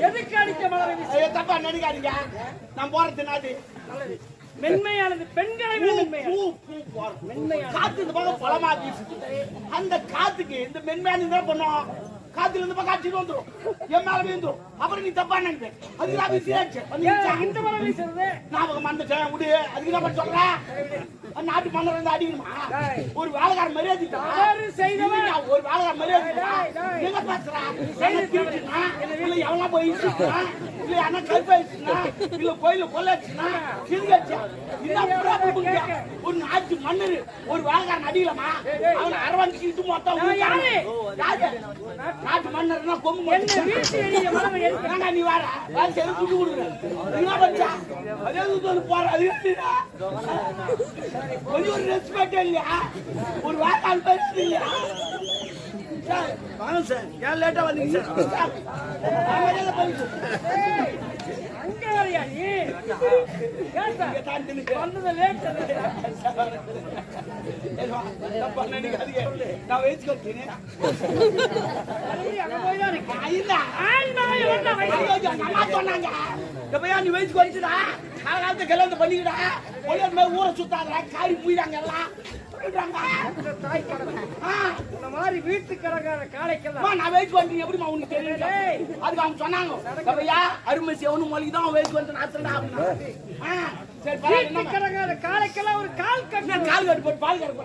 எதுக்கு அடிக்க மலர் வீசி? தப்பா நினைக்காதீங்க. நான் போறது நாடு மென்மையானது, பெண்களை காத்து இந்த பக்கம் பழமா வீசுது. அந்த காத்துக்கு இந்த மென்மையான என்ன பண்ணும்? காத்துல இருந்து பக்கம் காட்சி வந்துடும், என் மேல வீந்துடும். அப்புறம் நீ தப்பா நினைப்பேன். அதுக்கு இந்த மரம் வீசுறது ஞாபகம் மறந்துட்டேன் விடு. அதுக்கு என்ன பண்ண சொல்ற? நாட்டு மன்னர் வந்து அடிக்கணுமா? ஒரு வேலைக்கார மரியாதை செய்தவன், ஒரு வேலைக்கார மரியாதை எங்க பேசுறா? இல்ல எவனா போய் இல்ல அண்ணா கல்பாயிடுச்சுன்னா இல்ல கோயில கொள்ளாச்சுன்னா ஒரு நாட்டு மன்னர் ஒரு வேலைக்காரன் அடிக்கலாமா? அவனை அரவணைச்சு மொத்தம் நாட்டு மன்னர்னா கொம்பு நீ வர துட்டு கொடுக்குற போற அது ஒரு ரெஸ்பெக்ட் இல்லையா? ஒரு வேலைக்காரன் பேசுறது இல்லையா? வாங்க சார், ஏன் லேட்டா வந்தீங்க சார்? அங்க வரையா நீ? வந்தது லேட். நான் வயசு கொடுத்தேன். நீ வயசு குறைச்சுடா, காலகாலத்தை கல்யாணம் பண்ணிக்கிடா. ஊரை சுத்தாங்க காரி போயிடாங்க எல்லாம். மாதிரி வீட்டுக்காரங்க காலைக்கெல்லாம் நான் வெயிட் பண்றேன். எப்படிமா உனக்கு தெரியல? அதுக்கு அவங்க சொன்னாங்க அருமை சேவனு மொழிக்கு தான் வெயிட் பண்றேன். காலைக்கெல்லாம் ஒரு கால் கட்டு போட்டு பால் கட்டு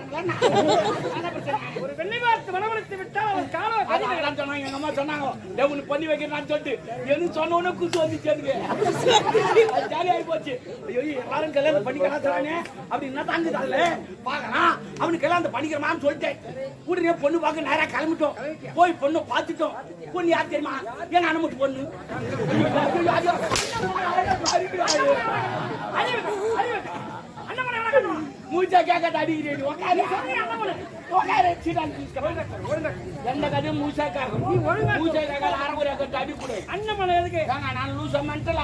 ஒரு வெள்ளை பார்த்து மனவளத்தை விட்டால் அவன் காலம் சொன்னாங்க. எங்க அம்மா சொன்னாங்க உனக்கு பண்ணி வைக்கிறேன்னு சொல்லிட்டு எது சொன்ன உடனே குத்து வந்துச்சு. ஜாலி ஆகி போச்சு. ஐயோ எல்லாரும் கல்யாணம் பண்ணி கலாச்சாரானே அப்படி என்ன தாங்குதால பாக்கலாம். அவனுக்கு கல்யாணம் பண்ணிக்கிறமான்னு சொல்லிட்டேன். உடனே பொண்ணு பார்க்க நேரா கிளம்பிட்டோம். போய் பொண்ணு பார்த்துட்டோம். பொண்ணு யார் தெரியுமா? எங்க அனுமதி பொண்ணு. மூச்சா கேட்க அடிக்கிறேன். எந்த கதையும் மூச்சாக்கா மூச்சாக்கா அரைக்குறையா கட்டு அடிக்கூட அண்ணமலை எதுக்கு? நான் லூசா மென்டலா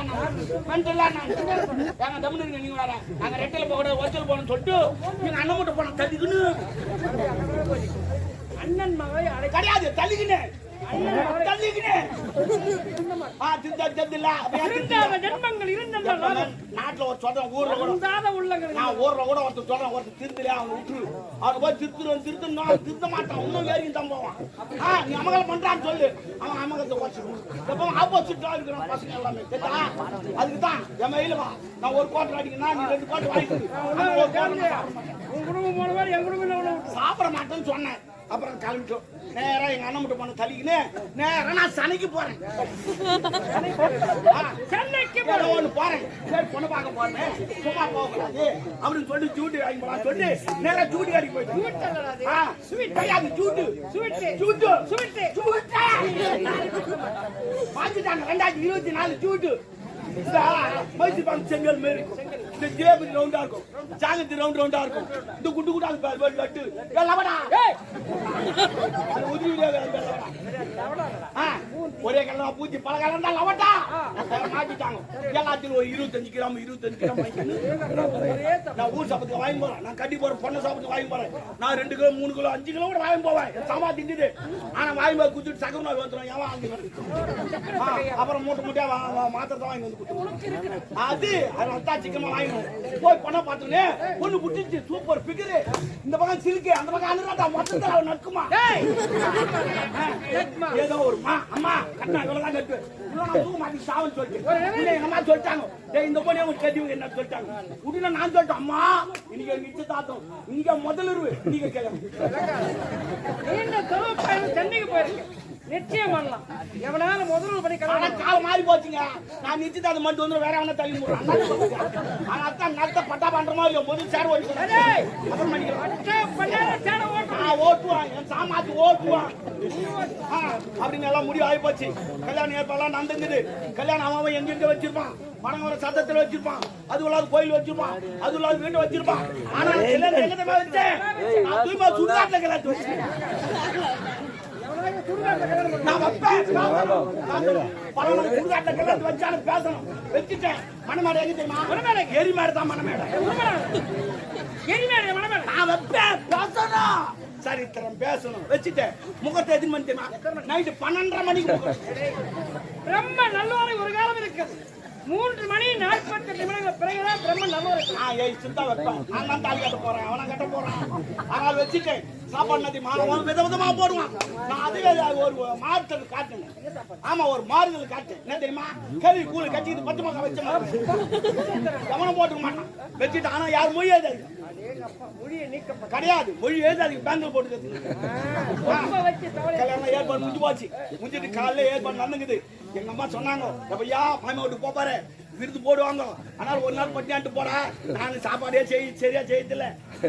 நாங்க தமிழ் நீங்க வர நாங்க ரெட்டில போக ஒச்சல் போகணும்னு சொல்லிட்டு நீங்க அண்ணன் மட்டும் போன தள்ளிக்கணும். அண்ணன் மகளை கிடையாது தள்ளிக்கினேன். நாட்டுல ஒரு சொல்றேன், ஊர்ல கூட ஒருத்தர் சொல்றேன், ஒருத்தர் திருத்தல அவனை விட்டுரு. அவனை போய் திருத்த மாட்டான். இன்னும் வேறையும் தான் போவான். நீ அமகலை பண்றான்னு சொல்லு, அவன் அமகத்தை குறைச்சிருவான். எப்பவும் ஆப்போசிட்டா இருக்கிறான் பசங்க எல்லாமே. அதுக்குதான் என் மயிலுமா நான் ஒரு கோட்டை அடிக்கணும், நீ 2 கோட்டை வாங்கிட்டு உன் குடும்பம் போன மாதிரி என் குடும்பம் சாப்பிட மாட்டேன்னு சொன்னேன். அப்புறம் கிளம்பிட்டோம். நேரா எங்க அண்ணன் மட்டும் பண்ண தள்ளிக்கின்னு நேரா நான் சனைக்கு போறேன். சென்னைக்கு போறேன். சரி பொண்ணு பார்க்க போறேன், சும்மா போகக்கூடாது அப்படின்னு சொல்லி ஜூட்டி வாங்கி போலாம் சொல்லி நேரா ஜூட்டி அடிக்க போயிட்டேன். ஜூட்டு பாத்துட்டாங்க. 2024 ஜூட்டு மைசூர் செங்கல் மாரி இந்த ஜேபி ரவுண்டா இருக்கும், ஜாங்கத்தி ரவுண்டா இருக்கும். இந்த குண்டு குண்டா லட்டு ஒரே கலர் பூச்சி பல கலர் தான் லவட்டா மாத்திட்டாங்க. எல்லாத்தையும் ஒரு 25 கிராம் நான் ஊர் சாப்பிட்டு வாங்கி போறேன். நான் கட்டி போறேன், பொண்ணை சாப்பிட்டு வாங்கி போறேன். நான் 2 கிலோ 3 கிலோ 5 கிலோ கூட வாங்கி போவேன். சாமா திண்டுது. ஆனா வாங்கி போய் குத்துட்டு சக்கர நோய் வந்துடும். ஏன் வாங்கி அப்புறம் மூட்டை மாத்திரத்தை வாங்கி வந்து அது சிக்கமா வாங்கணும். போய் பொண்ணை பார்த்துன்னு பொண்ணு புட்டிச்சு சூப்பர் பிகரு. இந்த பக்கம் சிலுக்கு, அந்த பக்கம் அனுராதா மொத்தத்தில் அவன் நக்குமா. ஏதோ ஒரு அம்மா கட்டினா இவ்வளவுதான் கட்டு தூக்க மாட்டி சாவன்னு சொல்லிட்டு எங்க அம்மா சொல்லிட்டாங்க. இந்த பொண்ணே உங்க கட்டி என்ன சொல்லிட்டாங்க. உடனே நான் சொல்லிட்டேன், அம்மா இன்னைக்கு நிச்சயதார்த்தம், இங்க முதலிருவு நீங்க கேட்க சென்னைக்கு போயிருக்கு. நிச்சயம் பண்ணலாம். எவனால முதல்வர் பண்ணி காலம் மாறி போச்சுங்க. நான் நிச்சயதார்த்தம் மட்டும் வந்து வேற எவனா தள்ளி ஆனா அத்தான் நடத்த பட்டா பண்ற மாதிரி முதல் சேர் ஓட்டுவான், என் சாமாத்து ஓட்டுவான் அப்படின்னு எல்லாம் முடிவு ஆகி போச்சு. கல்யாணம் ஏற்பாடுலாம் நடந்துங்குது. கல்யாணம் அவன் எங்க வச்சிருப்பான், பணம் வர சத்தத்துல வச்சிருப்பான், அது இல்லாத கோயில் வச்சிருப்பான், அது இல்லாத வீட்டு வச்சிருப்பான். ஆனா எங்க வச்சேன் சுடுகாட்டுல கல்யாணத்து வச்சேன். நான் வைப்பேன் பழம் சுடுகாட்டில் கல்யாணத்தை வச்சாலும் பேசணும் வச்சுட்டேன். மணமேடை எங்க தெரியுமா? மணமேடை எரிமேடை தான் மணமேடை. எரிமேடை மணமேடை நான் வைப்பேன் பேசணும். சரித்திரம் பேசணும் வச்சுட்டேன். முகத்தை எதுன்னு மணி தெரியுமா? நைட்டு 12:30 மணிக்கு பிரம்ம நல்லோரை ஒரு காலம் இருக்குது. 3 மணி 48 நிமிடங்கள் பிறகுதான் பிரம்ம நல்லோரை. சிந்தா வைப்பேன். நான் தான் தாலி கட்ட போறேன், அவனை கட்ட போறான். ஆனால் வச்சுட்டேன். சாப்பாடு நதி மாணவன் விதவிதமா போடுவான். நான் அதுவே ஒரு மாறுதல் காட்டுனேன். ஆமா, ஒரு மாறுதல் காட்டு. என்ன தெரியுமா? கேள்வி கூலி கட்டிட்டு 10 மக்கள் வச்ச கவனம் போட்டுக்க மாட்டான் வச்சுட்டு. ஆனா யார் மொழி எழுதாது கிடையாது. மொழி எழுதாது. பேங்கில் போட்டு கல்யாணம் ஏற்பாடு முடிஞ்சு போச்சு. முடிஞ்சிட்டு காலையில ஏற்பாடு நடந்துக்குது. எங்க அம்மா சொன்னாங்க, எப்பையா மாமா வீட்டுக்கு போப்பாரு, விருது போடுவாங்க. ஆனால் ஒரு நாள் பட்டியாண்டு போடா. நான் சாப்பாடே சரியா செய்யதில்ல.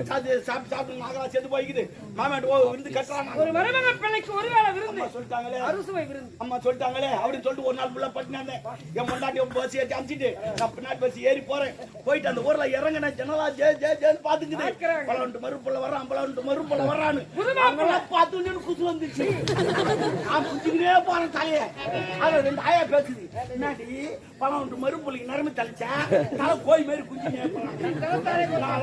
சாப்பிட்டு நாங்களா சேர்ந்து போய்க்குது. மாமாட்டு விருந்து கட்டுறாங்க. ஒரு மருமக பிள்ளைக்கு ஒருவேளை விருந்து சொல்லிட்டாங்களே, அறுசுவை விருந்து. அம்மா சொல்லிட்டாங்களே அப்படின்னு சொல்லிட்டு ஒரு நாள் ஃபுல்லா பட்டினாங்க. என் பொண்டாட்டி பஸ் ஏற்றி அமிச்சிட்டு நான் பின்னாடி பஸ் ஏறி போறேன். போயிட்டு அந்த ஊர்ல இறங்கின ஜனலா ஜேன்னு பாத்துக்குது. பலவன்ட்டு மறுப்புள்ள வர்றான், பலவன்ட்டு மறுப்புள்ள வர்றான்னு பார்த்து குசு வந்துச்சு. நான் குச்சிக்கிட்டே போறேன் தலைய. அதுல 2 ஆயா பேசுது. என்னாடி பலவன்ட்டு மறுப்புள்ளிக்கு நரம்பு தலைச்சா தலை கோய் மாரி குஞ்சினே போறான்.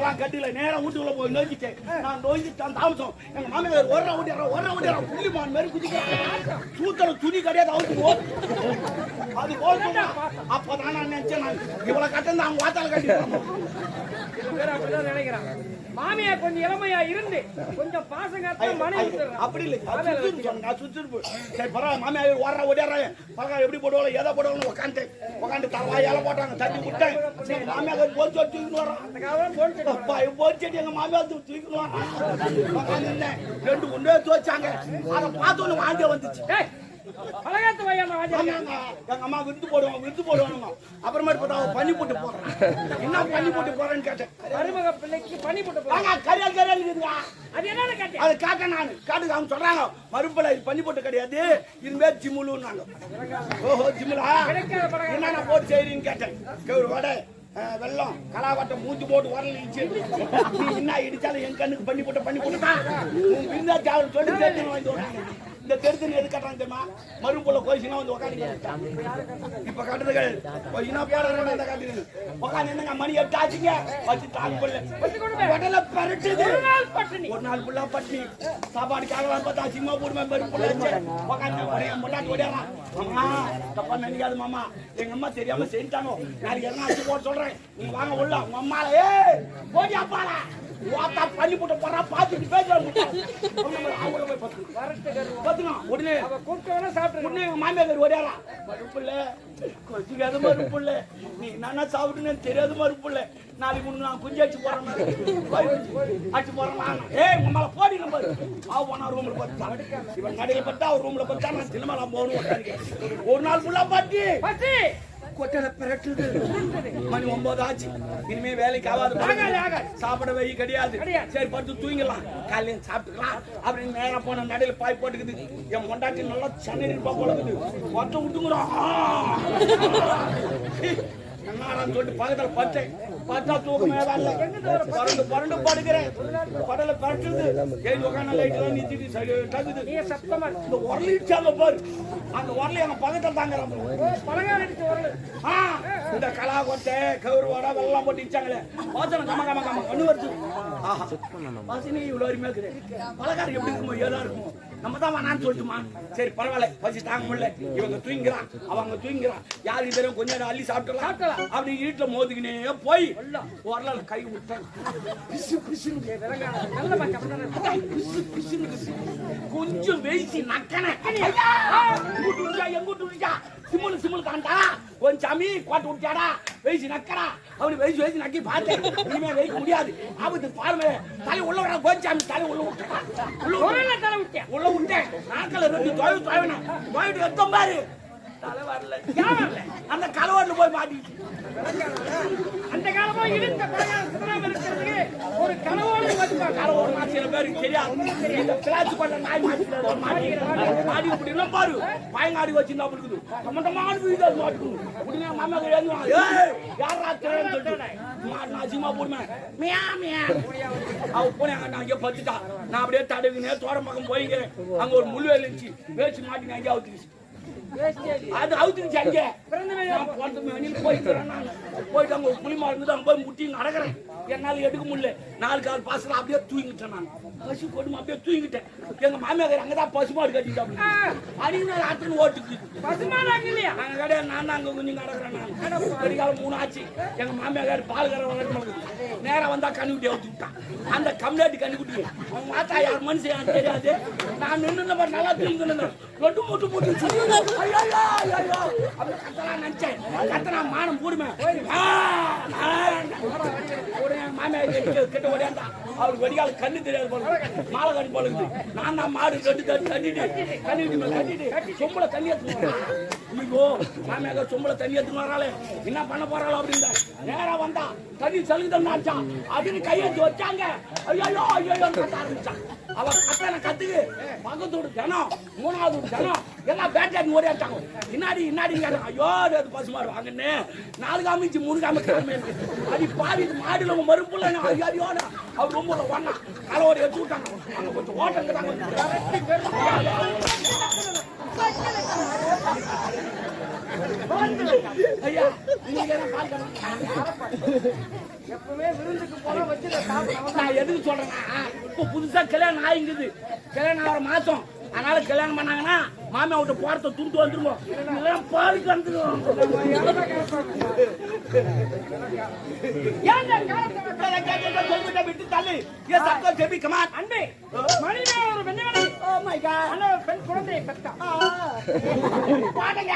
நான் கட்டில நேரம் வீட்டுக்குள்ள போய் நோக்கிட்டேன். நான் நோக்கிட்டான் தாமசம். எங்க மாமியார் ஒரு ஓடிடுறா புள்ளிமான் மாரி குதிக்கிறான். சூத்தல துணி கிடையாது அவுத்து அது போல். அப்பதான் நான் நினைச்சேன், இவ்வளவு கட்டம் தான் வாத்தால கட்டி நினைக்கிறான். மாமியா கொஞ்சம் இளமையா இருந்து கொஞ்சம் பாசம் காத்த மனைவி அப்படி இல்லை. சுற்றுப்பு சரி பரவாயில்ல. மாமியார் ஓடிடுறேன். பரவாயில்ல எப்படி போடுவாங்க ஏதோ போடுவாங்க. உட்காந்து தலவாய் இலை போட்டாங்க. தட்டி விட்டேன். மாமியார் போல் சொல்லி தூக்கின்னு வரான். போல் செடி எங்க மாமியார் தூக்கின்னு வரான். 2 ஒன்றே தோச்சாங்க. அதை பார்த்தோன்னு வாங்க வந்துச்சு. எங்க அம்மா விருந்து போடுவாங்க. அப்புறமேட்டு பார்த்தா பனி போட்டு போறேன். என்ன பனி போட்டு போறேன்னு கேட்டேன். மருமக பிள்ளைக்கு பனி போட்டு போறாங்க. கரியால் இருக்குதுங்க. அது என்னன்னு கேட்டேன். அது காக்க நான் காட்டுக்கு அவங்க சொல்றாங்க, மறுப்பிள்ளை பனி போட்டு கிடையாது, இதுமே ஜிம்முலுன்னாங்க. ஓஹோ ஜிம்முலா என்னென்ன போட்டு செய்றீன்னு கேட்டேன். ஒரு வடை வெள்ளம் கலாவட்டை மூஞ்சி போட்டு வரலிச்சு. நீ என்ன இடிச்சாலும் என் கண்ணுக்கு பண்ணி போட்டுதான் விருந்தா சொல்லி தெரிஞ்சு வாங்கி. இந்த தெருத்தனி எது கட்டுறாங்க தெரியுமா? மறுபுள்ள கோயிச்சுனா வந்து உட்காந்து இப்ப கட்டுறது கொஞ்சம் பேர காட்டுறது உட்காந்து என்னங்க மணி 8 ஆச்சுங்க வச்சு தாக்குல பரட்டுது. ஒரு நாள் ஃபுல்லா பட்டி சாப்பாடு கேட்கலாம் பார்த்தா சிம்மா போடுமே மறுப்புள்ள உட்காந்து முன்னாடி ஓடியாரான். அம்மா தப்பா நினைக்காது மாமா, எங்க அம்மா தெரியாம செஞ்சுட்டானோ, நாளைக்கு என்ன அச்சு போட சொல்றேன், நீங்க வாங்க உள்ள. உங்க அம்மால போடி அப்பாடா வாத்தா பண்ணி போட்டு போறா பாத்துட்டு பேசுறாங்க. உடனே உடனே எங்க மாமியார் ஓடியாரா, மறுப்புள்ள கொஞ்சம் மறுப்புள்ள நீ என்னன்னா சாப்பிட்டுன்னு தெரியாது மறுப்புள்ள, நாளைக்கு முன்னு நான் குஞ்சு அடிச்சு போறேன் அடிச்சு போறேன். உங்க மேல போடி நம்பர் போனா ரூம்ல பத்தா இவன் கடையில பத்தா அவர் ரூம்ல பத்தா நான் சினிமால போகணும். ஒரு நாள் ஃபுல்லா பாட்டி கொட்டல பிரட்டுது. மணி 9 ஆச்சு. இனிமே வேலைக்கு ஆகாது. சாப்பிட வை கிடையாது. சரி படுத்து தூங்கிடலாம், காலையில சாப்பிட்டுக்கலாம் அப்படின்னு நேரம் போன நடையில பாய் போட்டுக்குது. என் பொண்டாட்டி நல்லா சென்னை இருப்பா போலக்குது. கொட்டை விட்டுங்கிறோம் என்னன்னு சொல்லிட்டு பக்கத்துல பட்டேன். பார்த்தா தூக்கமே வரல. பரண்டு படுக்கிறேன். படல பரட்டுது. ஏழு உட்காந்து லைட்லாம் நிறுத்திட்டு டக்குது. இந்த உரலிச்சாங்க பாரு. அந்த உரல எங்க பக்கத்துல தாங்கிறாங்க. இந்த கலா கொட்டை கவுருவாட வெள்ளம் போட்டு இச்சாங்களே வாசனை கம கம கம பண்ணு வருது. வாசனை இவ்வளவு அருமையா இருக்குது. பலகாரம் எப்படி இருக்குமோ ஏதா இருக்குமோ நம்ம தான் வேணான்னு சொல்லிட்டுமா. சரி பரவாயில்ல, பசி தாங்க முடியல. இவங்க தூங்கிறான், அவங்க தூங்கிறான். யாருக்கு தெரியும் கொஞ்ச நேரம் அள்ளி சாப்பிடலாம். அப்படி வீட்டுல மோதுக்கினே போய் வரல கை விட்டேன். கொஞ்சம் வெயிச்சு நக்கன எங்கிட்டு சிம்முல் காண்டா கொஞ்சம் சாமி கோட்டை விட்டாடா வெயிச்சு நக்கடா அப்படி வெயிச்சு நக்கி பார்த்தேன். இனிமே வெயிக்க முடியாது, ஆபத்து பாருங்க. தலை உள்ள விட கோச்சாமி தலை உள்ள விட்டேன். உள்ள விட்டேன் நாக்கில் 2 தொழில் தொழிவினேன். தொழிட்டு எத்தம் பாரு தலை வரல ஏன் வரல? அந்த கலவாட்டுல போய் மாட்டிக்கிச்சு அந்த காலமா இழுத்த பிரகாரம் சிதறாம இருக்கிறதுக்கு ஒரு கனவோடு வச்சுப்பாங்க. கலவோடு நான் சில பேருக்கு தெரியாது இந்த பிளாச்சு பண்ண நாய் மாட்டிக்கிறாரு மாடி அப்படின்னா பாரு பயங்காடி வச்சு நான் இருக்குது கம்மட்டமான வீடு அது மாட்டுக்கணும் அப்படின்னா மாமா கிடையாது யாரா தெரியும் சொல்லிட்டு நான் அசிமா போடுவேன் மியா மியா அவ போனேன் நான் இங்கே பத்துட்டா நான் அப்படியே தடவினேன் தோட பக்கம் போய்க்கிறேன் அங்க ஒரு முள்வேல் இருந்துச்சு வேச்சு மாட்டி நான் இங்கே அவுத்துக்கிச்சு அது அவுத்துக்கிச்சு அங்கே நான் போறது வெளியில் போயிட்டு அங்க ஒரு புளிமா இருந்தது அங்க போய் முட்டி நடக்கிறேன் என்னால எடுக்க முடியல 4 கால் பாசல அப்படியே தூங்கிட்டேன் நான் பசு போட்டு அப்படியே தூங்கிட்டேன் எங்க மாமியார் அங்கதான் பசுமாடு கட்டிட்டாங்க அடிங்க ஆட்டுன்னு ஓட்டுக்கு பசுமாடாங்க இல்லையா? நாங்க கிடையாது நான் அங்க கொஞ்சம் நடக்கிறேன் நான் கடிகாலம் 3 ஆச்சு எங்க மாமியார் பால் கரை வளர்க்க நேரா வந்தா கண்ணுக்குட்டி அவுத்து விட்டான் அந்த கம்யூனிட்டி கண்ணுக்குட்டி அவன் மாத்தா யார் மனுஷன் தெரியாது நான் நின்று நல்லா தூங்கினேன் ரெண்டு மூட்டு மூட்டு ஐயோ ஐயோ அப்படி கத்தலாம் நினைச்சேன் கத்தனா மானம் போடுமே மாமியார் கிட்ட ஓடியாண்டா அவருக்கு வெடிகால கண்ணு தெரியாது போல மாலை கட்டி போல நான் தான் மாடு கட்டிட்டு சொம்பளை தண்ணி எடுத்துன்னு ஐயோ மாமியார் சொம்பளை தண்ணி எடுத்துன்னு வராளே என்ன பண்ண போறாளோ அப்படின்னு நேரா வந்தா தண்ணி சலுகுதான் ஆச்சான் அப்படின்னு கையெழுத்து வச்சாங்க ஐயோ ஐயோ கத்த ஆரம்பிச்சான் அவ கத்தனை கத்துக்கு பக்கத்தோடு ஜனம் 3வது ஜனம் எல்லாம் பேட்டாடி ஓடியாச்சாங்க இன்னாடி ஐயோ அது பசுமாடு வாங்கன்னு 4 காமிச்சு 3 காமி அது பாதி மாடுல மறுப்புல ஐயோட அவர் ரொம்ப ஒண்ணா கலவோட எடுத்து விட்டாங்க அங்க கொஞ்சம் ஓட்டம் ஐயா நீங்க எப்பவுமே விருந்துக்கு போனா வச்சு நான் எதுக்கு சொல்றேன்னா இப்ப புதுசா கல்யாணம் ஆயிங்குது கல்யாணம் ஆகிற மாசம் அதனால கல்யாணம் பண்ணாங்கன்னா மாமியா விட்டு போறத துண்டு வந்துருவோம் இதெல்லாம் பாலுக்கு வந்துடும் விட்டு தள்ளு ஏன் சத்தம் செபி கமான் அன்பே மணிமே ஒரு வெண்ணமணி ஓ மை காட் அண்ணா பெண் குழந்தையை பெற்றா பாடுங்க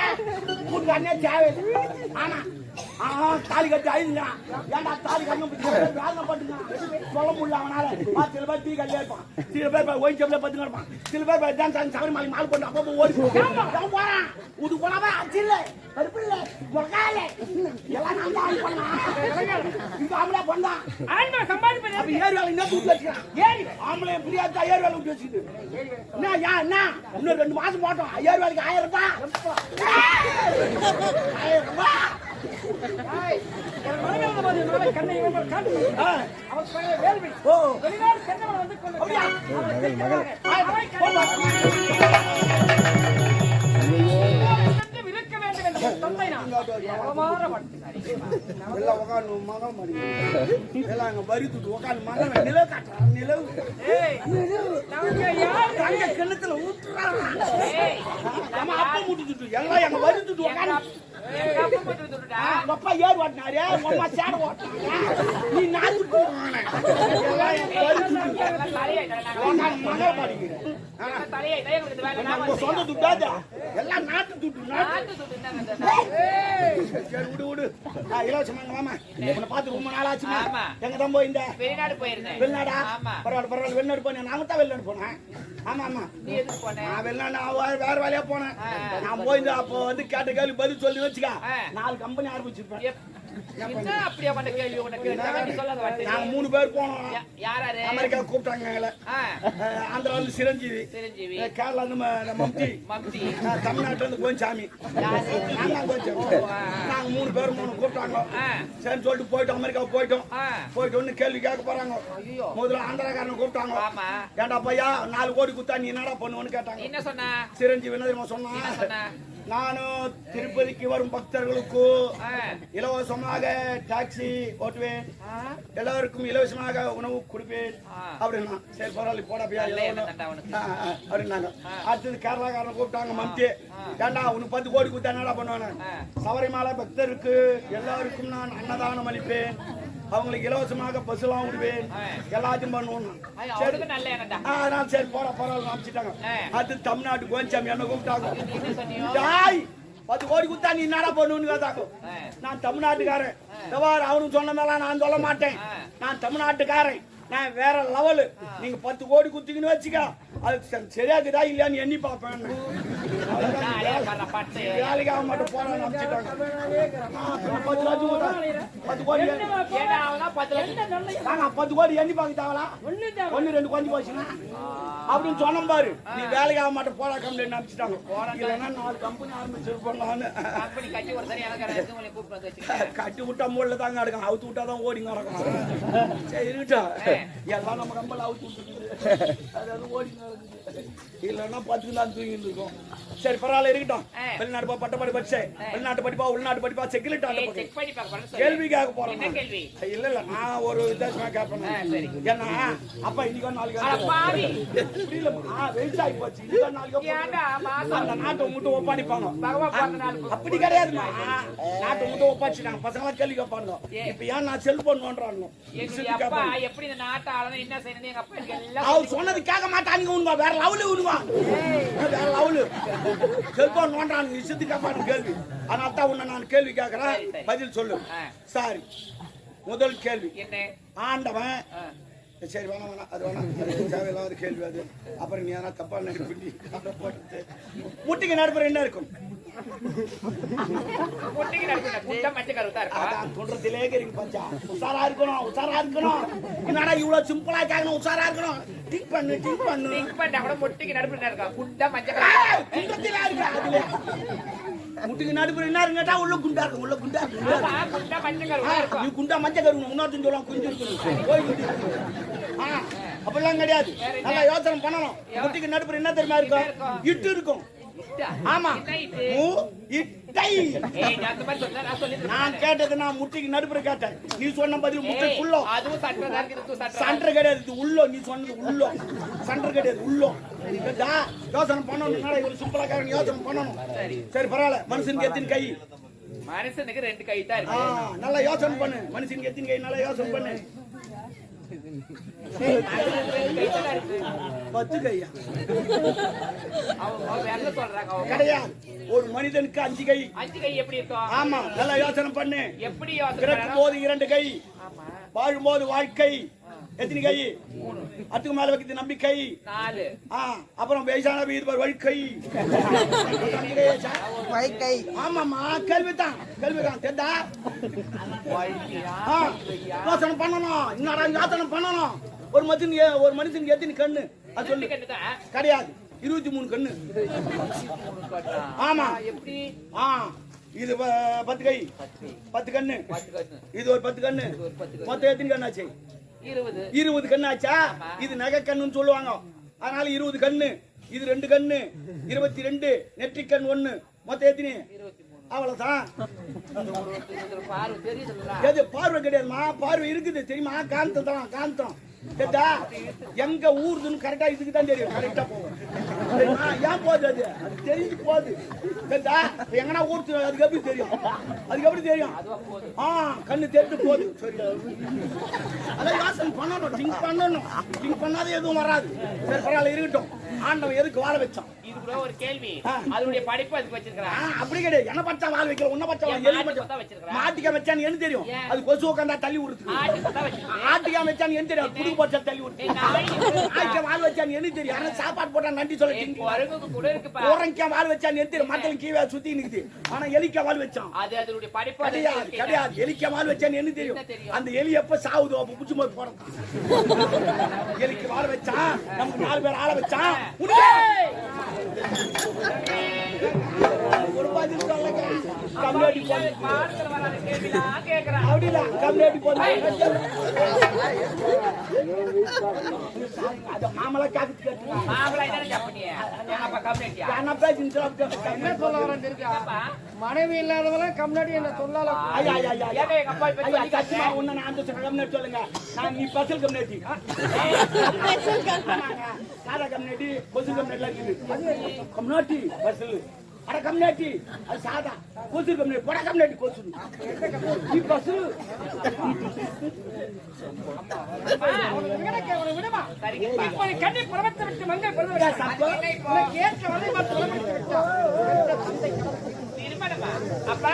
உங்க அண்ணன் தேவை ஆனா தாலி கட்டி அழுதுங்க ஏன்டா தாலி கட்டி வேலை பண்ணுங்க சொல்ல முடியல அவனால சில பேர் டீ கல்லே இருப்பான் சில பேர் ஒயின் ஷாப்ல பத்துங்க இருப்பான் சில பேர் டான்ஸ் சபரிமலை மால் போட்டு அப்பப்போ ஓடி போறான் உது போனாவே அச்சு இல்ல பருப்பு இல்ல முறக்கால எல்லாம் நான் தான் பண்ணா இந்த ஆம்பளை பண்ணா ஆண்மை சம்பாதிப்பது அப்ப ஏர் வேலை என்ன தூக்கி வச்சுக்கிறான் ஏறி ஆம்பளை பிரியாதா ஏர் வேலை விட்டு வச்சுக்கிட்டு என்ன இன்னும் 2 மாசம் போட்டோம் ஏர் வேலைக்கு 1000 ரூபாய் 1000 ரூபாய் கண்ணை வேள்வி ஓ வெளிநாடு சென்றவன் வந்து இருக்க வேண்டும் என்று தந்தை நான் எல்லாம் உட்காந்து மகம் எல்லாம் அங்க வரி துட்டு உட்காந்து மகன் நிலவு காட்டுறான் நிலவு தங்க கிணத்துல ஊத்துறாங்க நம்ம அப்பா மூட்டு துட்டு எல்லாம் எங்க வரி துட்டு உட்காந்து அப்பா ஏறு ஓட்டினாரு அம்மா சேட ஓட்டினாங்க நீ நாத்து போவான மகள் படிக்கிறேன் சொந்த துட்டாதா எல்லாம் நாட்டு துட்டு சரி விடு விடு இலவசமாங்க மாமா உன்னை பார்த்து ரொம்ப நாள் ஆச்சுமா எங்க தான் போயிருந்த வெளிநாடு போயிருந்தேன். வெளிநாடா பரவாயில்ல வெளிநாடு போனேன் நாங்க தான் வெளிநாடு போனேன் ஆமா ஆமா நீ எதுக்கு போன? நான் வெளிநாடு வேற வேலையா போனேன் நான் போயிருந்தேன் அப்போ வந்து கேட்ட கேள்வி பதில் சொல்லி வச்சுக்கா 4 கம்பெனி ஆரம்பிச்சிருப்பேன் என்ன அப்படியே பண்ண கேள்வி உனக்கு சொல்லாத வார்த்தை. நாங்க 3 பேர் போனோம் யாராரு? அமெரிக்கா கூப்பிட்டாங்க எங்களை ஆந்திரா வந்து சிரஞ்சீவி சிரஞ்சீவி, கேரளா வந்து மம்தி மம்தி, தமிழ்நாட்டுல இருந்து கோஞ்சாமி நாங்க கோஞ்சாமி நாங்க 3 பேர் கூப்பிட்டாங்க சரி சொல்லிட்டு போயிட்டோம் அமெரிக்கா போயிட்டோம் போயிட்டு ஒண்ணு கேள்வி கேட்க போறாங்க முதல்ல ஆந்திராக்காரன் கூப்பிட்டாங்க ஆமா ஏண்டா பையா 4 கோடி குத்தா நீ என்னடா பண்ணுவோன்னு கேட்டாங்க என்ன சொன்ன? சிரஞ்சீவி என்ன தெரியுமா சொன்னா நானும் திருப்பதிக்கு வரும் பக்தர்களுக்கு இலவசமாக டாக்ஸி ஓட்டுவேன் எல்லாருக்கும் இலவசமாக உணவு கொடுப்பேன் அப்படின்னா சரி பரவாயில்ல போடா பையா அப்படின்னாங்க அடுத்தது கேரளாக்காரன் கூப்பிட்டாங்க மம்தி ஏண்டா உனக்கு 10 கோடி கொடுத்தா என்னடா பண்ணுவாங்க சபரிமலை பக்தருக்கு எல்லாருக்கும் நான் அன்னதானம் அளிப்பேன் அவங்களுக்கு இலவசமாக பஸ்லாம் விடுவேன் எல்லாத்தையும் பண்ணுவோம் நான் சரி போட பரவாயில்ல அமைச்சிட்டாங்க அது தமிழ்நாட்டு கோஞ்சாமி என்ன கூப்பிட்டாங்க 10 கோடி குத்தா நீ என்னடா பண்ணுன்னு கேட்டாங்க நான் தமிழ்நாட்டுக்காரன் அவனுக்கு சொன்ன மேல நான் சொல்ல மாட்டேன் நான் தமிழ்நாட்டுக்காரன் நான் வேற லெவலு. நீங்க 10 கோடி குத்திங்கன்னு வச்சுக்க, அது சரியாக்குதா இல்லையான்னு எண்ணி பார்ப்பேன். வேலைக்கு ஆக மாட்டேன் போறான்னு அனுப்பிச்சிட்டாங்க. 10 லட்சம் கொடுத்தா 10 கோடி 10 கோடி எண்ணி பார்க்க தேவலா? 1 2 கொஞ்சம் போச்சுன்னா அப்படின்னு சொன்ன பாரு. நீ வேலைக்கு ஆக மாட்டேன் போறா கம்பெனி அனுப்பிச்சிட்டாங்க. இல்லைன்னா 4 கம்பெனி ஆரம்பிச்சிருப்போம். நானு கட்டி விட்டா மூல தாங்க எடுக்கணும், அவுத்து விட்டாதான் ஓடிங்க நடக்கணும். சரி இருக்கட்டும், எல்லாம் நம்ம கம்பெனி அவுத்து விட்டுருக்கு, அதாவது ஓடிங்க நடக்குது. இல்லைன்னா 10 தான் தூங்கிட்டு இருக்கோம். சரி பரவாயில்ல இருக்கட்டும். வெளிநாட்டு பா பட்டப்படி படிச்சு வெளிநாட்டு படிப்பா உள்நாட்டு படிப்பா செக்யூரிட்டி கேள்வி கேட்க போறேன். இல்ல இல்ல நான் ஒரு வித்தியாசமா கேட்பேன். ஏன்னா அப்ப இன்னைக்கு நாளைக்கு வெயிட்டாகி போச்சு. இன்னைக்கு நாளைக்கு அந்த நாட்டை மட்டும் ஒப்பாடிப்பாங்க. அப்படி கிடையாதுமா, நாட்டை மட்டும் ஒப்பாச்சுட்டாங்க. பசங்க கேள்வி கேட்பாங்க. இப்ப ஏன் நான் செல்போன் நோன்றாங்க எப்படி இந்த நாட்டை ஆளணும் என்ன செய்யணும் எங்க அப்பா அவர் சொன்னது கேட்க மாட்டானுங்க. உண்மை வேற லெவலு உண்மை வேற லெவலு. செல்போன் நோண்டானுங்க இஷ்டத்துக்கு கேட்பானுங்க கேள்வி. அதனால தான் உன்னை நான் கேள்வி கேட்கறேன், பதில் சொல்லு. சாரி, முதல் கேள்வி என்ன? ஆண்டவன் சரி வேணாம் வேணாம் அது வேணாம், தேவையில்லாத கேள்வி அது. அப்புறம் நீ ஏன்னா தப்பா நினைப்பி போட்டு முட்டிக்கு நடுப்புற என்ன இருக்கும்? சொல்றதுலே பஞ்சா உசாரா இருக்கணும், உசாரா இருக்கணும். என்னடா இவ்வளவு சிம்பிளா கேட்கணும், உசாரா இருக்கணும். டிக் பண்ணு டிக் பண்ணு டிக் பண்ணா கூட முட்டிக்கு நடுப்புற இருக்கா குண்டா மஞ்சள் முட்டிக்கு நடுப்புற என்ன இருக்குட்டா உள்ள குண்டா இருக்கும், உள்ள குண்டா குண்டா மஞ்சள் கருவா. நீ குண்டா மஞ்சள் கருவணும், இன்னொருத்தன் சொல்லலாம் குஞ்சு இருக்கணும். அப்படிலாம் கிடையாது. நல்லா யோசனை பண்ணணும். முட்டிக்கு நடுப்புற என்ன தெரியுமா இருக்கும்? இட்டு இருக்கும். ஆமா, நான் கேட்டது நான் முட்டிக்கு நடுப்புற கேட்டேன். நீ சொன்ன பதில் முட்டைக்குள்ள சண்டை கிடையாது. உள்ள நீ சொன்னது உள்ள சண்டை கிடையாது. உள்ள யோசனை பண்ணணும். ஒரு சிம்பிளா கேட்கணும், யோசனை பண்ணணும். சரி பரவாயில்ல. மனுஷனுக்கு எத்தனை கை? மனுஷனுக்கு 2 கை தான் இருக்கு. நல்லா யோசனை பண்ணு. மனுஷனுக்கு எத்தனை கை? நல்லா யோசனை பண்ணு. 10 கையா? கிடையாது. ஒரு மனிதனுக்கு 5 கை. 5 கை எப்படி இருக்கும்? ஆமா, நல்லா யோசனை பண்ணு. எப்படி யோசனை? பிறக்கும் போது 2 கை, வாழும்போது வாழ்க்கை எத்தனை கை? 3. அதுக்கு மேல வைக்கிறது நம்பிக்கை 4. அப்புறம் வயசான வீடு வழிக்கை. ஆமாமா, கேள்விதான் கேள்விதான் தெரிந்தா? யோசனை பண்ணணும். இன்னொரு யோசனை பண்ணணும். ஒரு மனுஷனுக்கு எத்தனை கண்ணு? அது சொல்லு. கிடையாது, 23 கண்ணு. ஆமா, எப்படி? இது 10 கை, 10 கண்ணு. இது ஒரு 10 கண்ணு. மொத்தம் எத்தனை கண்ணு ஆச்சு? 20 கண்ணு ஆச்சா? இது நகை கண்ணுன்னு சொல்லுவாங்க. அதனால 20 கண்ணு. இது 2 கண்ணு 22. நெற்றி கண் 1. மொத்தம் எத்தனை? அவ்வளவுதான். எது பார்வை கிடையாதுமா? பார்வை இருக்குது தெரியுமா? காந்தம் தான், காந்தம். எங்க ஊருதுன்னு கரெக்டா இதுக்கு தான் தெரியும். கரெக்டா போகும். ஏன் போகுது? அது தெரிஞ்சு போகுது. எங்கன்னா ஊருக்கு அதுக்கு எப்படி தெரியும்? அதுக்கு எப்படி தெரியும்? கண்ணு தெரிஞ்சு போகுது. சரி, அதான் யோசனை பண்ணணும். திங்க் பண்ணணும். திங்க் பண்ணாத எதுவும் வராது. சரி பரவாயில்ல இருக்கட்டும். ஆண்டவன் எதுக்கு வாழ வச்சான்? இது கூட ஒரு கேள்வி. அதனுடைய படிப்பு அதுக்கு வச்சிருக்கான். அப்படி கிடையாது. என்ன பச்சா வாழ வைக்கல, உன்ன பச்சா வச்சிருக்கான். மாட்டிக்க வச்சான்னு என்ன தெரியும்? அது கொசு உட்காந்தா தள்ளி விடுது. ஆட்டிக்கா வச்சான்னு என்ன தெரியும்? புடுக்கு போச்சா தள்ளி விடுது. ஆட்டிக்க வாழ வச்சான்னு என்ன தெரியும்? ஆனா சாப்பாடு போட்டா நன்றி சொல்ல உரங்கியா வாழ வச்சான்னு என்ன தெரியும்? மத்தல கீழே சுத்தி நிக்குது. ஆனா எலிக்கா வாழ வச்சான். அது அதனுடைய படிப்பு கிடையாது. கிடையாது. எலிக்கா வாழ வச்சான்னு என்ன தெரியும்? அந்த எலி எப்ப சாவுதோ அப்ப புடிச்சு போய் போறோம். எலிக்கு வாழ வச்சான், நமக்கு 4 பேர் ஆள வச்சான். ஒரு பதில் சொல்லுங்க. கம்யூனிட்டி போடு. அப்படிலாம் கம்யூனிட்டி போடு. அது மாமலா காக்கு கேட்குறா. மாமலா என்ன ஜப்பனியா? என்னப்பா கம்யூனிட்டியா? நான் பேசிட்டு என்ன சொல்ல வரேன் இருக்கா? மனைவி இல்லாதவள கம்யூனிட்டி என்ன சொல்லலாம். ஐயா ஐயா ஐயா. ஏங்க எங்க அப்பா இப்ப சொல்லி கஷ்டமா உன்ன நான் அந்த கம்யூனிட்டி சொல்லுங்க. நான் நீ பசல் கம்யூனிட்டி. பசல் கம்யூனிட்டி. சாதா கம்யூனிட்டி, பசல் கம்யூனிட்டி இருக்குது. கம்யூனிட்டி பசல். அட கம்யூனிட்டி அது சாதா. கோசு கம்யூனிட்டி, பட கம்யூனிட்டி கோசு. நீ பசல். விடுமா? இப்ப கண்ணி பிரபத்தை விட்டு மங்கை பிரபத்தை கேட்க வந்து மற்ற விட்டா திருமணமா? அப்பா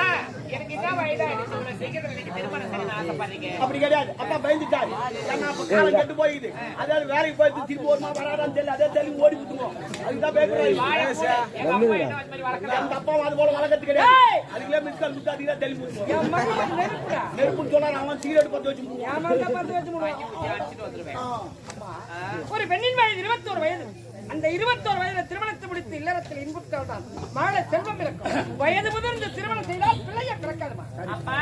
எனக்கு என்ன வயதாயிடுச்சு, இவ்வளவு சீக்கிரத்துல நீங்க திருமணம் செய்யணும்னு ஆசைப்படுறீங்க? அப்படி கிடையாது. அப்பா பயந்துட்டாரு. ஏன்னா அப்ப காலம் கெட்டு போயிடுது. அதாவது வேலைக்கு போயிட்டு திருப்பி ஒரு மாதம் வராதான்னு தெரியல. அதே தெளிவு ஓடி விட்டுருவோம். அதுதான் பயப்படுறாரு. வாயை மூடு. எங்க அப்பா என்ன அது மாதிரி வளர்க்கல. அந்த அப்பாவும் அது போல வளர்க்கறது கிடையாது. அதுக்குள்ளே மிஸ்கால் கொடுத்து அதுக்குதான் தெளிவு விட்டுருவோம். என் மகன் நெருப்புடா. நெருப்புன்னு சொன்னா அவன் சிகரெட் பத்து வச்சு போடுவான். என் மகன் பத்து வச்சு முடுவான். அடிச்சுட்டு வந்துருவேன். ஒரு பெண்ணின் வயது 21 வயது. அந்த 21 வயதுல திருமணத்தை முடித்து இல்லறத்தில் இன்புற்றால் தான் மகள செல்வம் இருக்கும். வயது முதிர்ந்து திருமணம் செய்தால் பிள்ளைய பிறக்காதுமா. அப்பா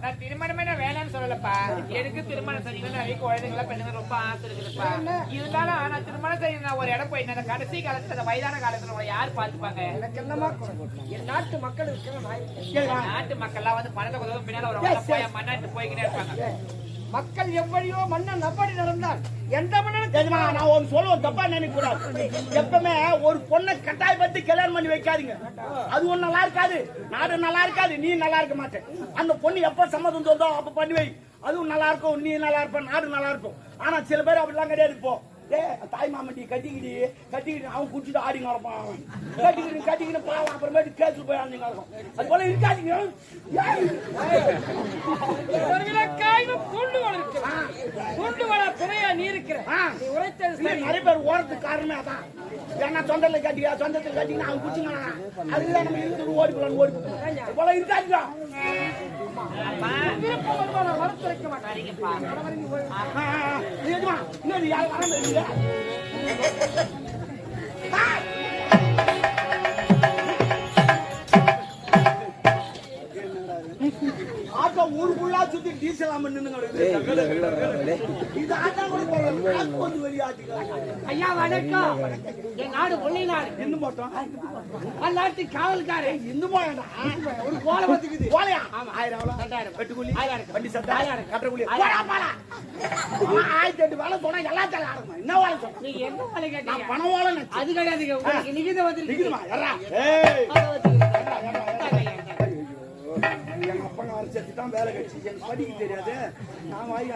நான் திருமணமே நான் வேணாம்னு சொல்லலப்பா. எனக்கு திருமணம் செய்யணும், நிறைய குழந்தைங்கள பெண்ணுங்க ரொம்ப ஆசை இருக்குதுப்பா. இருந்தாலும் நான் திருமணம் செய்ய நான் ஒரு இடம் போயிட்டேன். அந்த கடைசி காலத்துல அந்த வயதான காலத்துல உங்களை யார் பாத்துப்பாங்க? எனக்கு என்னமா என் நாட்டு மக்கள் இருக்கிற நாட்டு மக்கள்லாம் வந்து பணத்தை உதவும் பின்னால ஒரு போய் மண்ணாட்டு போய்கிட்டே இருப்பாங்க. மக்கள் எவ்வளியோ மன்னன் அப்படி நடந்தால் எந்த மன்னனும் தெரியுமா, நான் ஒன்னு சொல்லுவேன், தப்பா நினைக்க கூடாது. எப்பவுமே ஒரு பொண்ணை கட்டாயப்படுத்தி கல்யாணம் பண்ணி வைக்காதீங்க. அது ஒண்ணு நல்லா இருக்காது, நாடு நல்லா இருக்காது, நீ நல்லா இருக்க மாட்டேன். அந்த பொண்ணு எப்ப சம்மதம் சொல்றதோ அப்ப பண்ணி வை. அதுவும் நல்லா இருக்கும், நீ நல்லா இருப்ப, நாடு நல்லா இருக்கும். ஆனா சில பேர் அப்படிலாம் கிடையாது. இப்போ தாய் மாமட்டி கட்டிக்கிட்டு அவன் குடிச்சிட்டு ஆடி நடப்பான். அவன் கட்டிக்கிட்டு பாவம், அப்புறமேட்டு கேட்டு போய் ஆடி நடக்கும். அது போல இருக்காதீங்க. நிறைய பேர் ஓரத்துக்கு காரணமே அதான். ஏன்னா சொந்தத்துல கட்டிக்கினா அவன் குடிச்சுங்க. அதுதான் நம்ம இருந்து ஓடி போலாம். ஓடி போல இருக்காதீங்க. வளர்த்துரைக்க மாட்டாங்கப்பா. யாரும் வர முடியல. ஆட்டோ ஊருக்குள்ளா சுத்தி டீசல் ஐயா வணக்கம். என் நாடு ஒல்லி நாடு. இன்னும் போட்டோம் அந்நாட்டு காவல்காரன் இன்னும் ஒரு கோலை பத்துக்குது. போலையா? 1000 வெட்டுக்கூலி, வண்டி சட்டை, கட்டக்கூலி 1008 வேலை சொன்னா எல்லாத்தையும் ஆடுமா. என்ன வேலை சொன்ன? நீங்க என்ன வேலை கேட்டீங்க? பணம் வேலை அது கிடையாதுங்க. உங்களுக்கு நிகித வந்துருக்கு. எங்க அப்பா வர செத்துட்டான், வேலை கட்சி எனக்கு படிக்க தெரியாது. நான் வாங்கி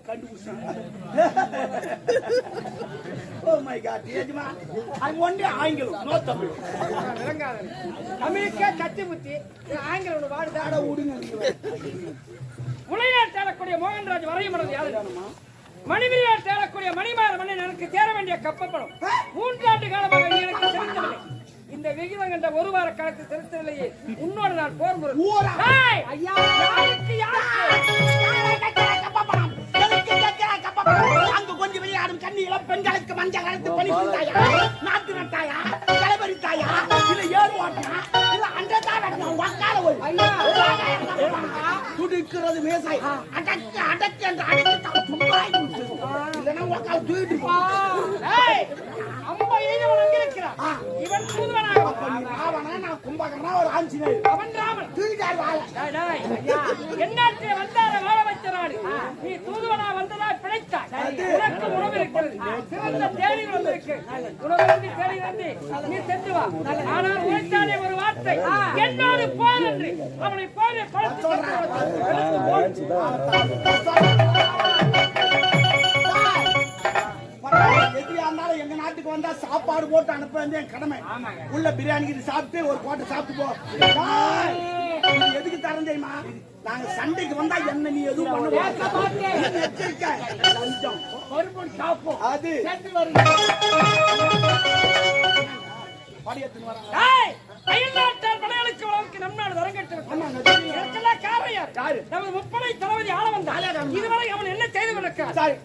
கண்டுபிடிச்சேன். Oh my God. ஏஜ்மா அது ஒன்றே ஆங்கிலம், நோ தமிழ். விளங்காத தமிழுக்கே கத்தி புத்தி, ஆங்கிலம் ஒன்று வாடுதாட விடுங்க. முளையால் தேடக்கூடிய மோகன்ராஜ் வரையும் யாரு? மணிவியால் தேடக்கூடிய மணிமாற மன்னன் எனக்கு தேர வேண்டிய கப்பப்படும் 3 ஆண்டு காலமாக எனக்கு செலுத்தவில்லை. இந்த விகிதம் கண்ட ஒரு வார காலத்து செலுத்தவில்லையே. உன்னோட நான் போர் முறை ஐயா அங்கு கொஞ்சம் விளையாடும் கண்ணியில பெண்களுக்கு மஞ்சள் கலத்து பணி செய்தாயா, நாட்டு நட்டாயா, கலவரித்தாயா, இல்ல ஏறு ஓட்டியா, இல்ல அண்டதா வக்கால போய் துடிக்கிறது மேசாய் அடக்கு அடக்கு என்று அடக்கி தும்பாய் இல்லைன்னா வக்கால தூக்கிட்டு அம்மா எய்தவன் அங்க இருக்கிறான். இவன் தூதுவனாக ராவணா, நான் கும்பகர்ணா, ஒரு ஆஞ்சநேயர். அவன் ராமன் தூக்கிட்டார் வாழ. என்னாச்சு வந்தார வாழ வைத்த நாடு. நீ தூதுவனா வந்ததா பிழைத்தாய். உனக்கு உணவு இருக்கிறது, சிறந்த தேடிகள் வந்திருக்கு. உணவு தேடி வந்து நீ சென்று வா. ஆனால் உழைத்தாலே ஒரு வார்த்தை, என்னோடு போர் என்று அவனை போரை பழத்து எங்க நாட்டுக்கு வந்தா சாப்பாடு போட்டு அனுப்ப வேண்டிய கடமை. உள்ள பிரியாணி சாப்பிட்டு ஒரு கோட்டை சாப்பிட்டு போ. எதுக்கு தரம் தெரியுமா? நாங்க சண்டைக்கு வந்தா என்ன நீ எதுவும் பண்ண சாப்போம். அது படையலுக்கு வளர்க்கு நம் நாடு வரங்கட்டு காரணம் நமது முப்படை தளபதி ஆள வந்தார். இதுவரை அவன் என்ன செய்து கொண்டிருக்கிறார்?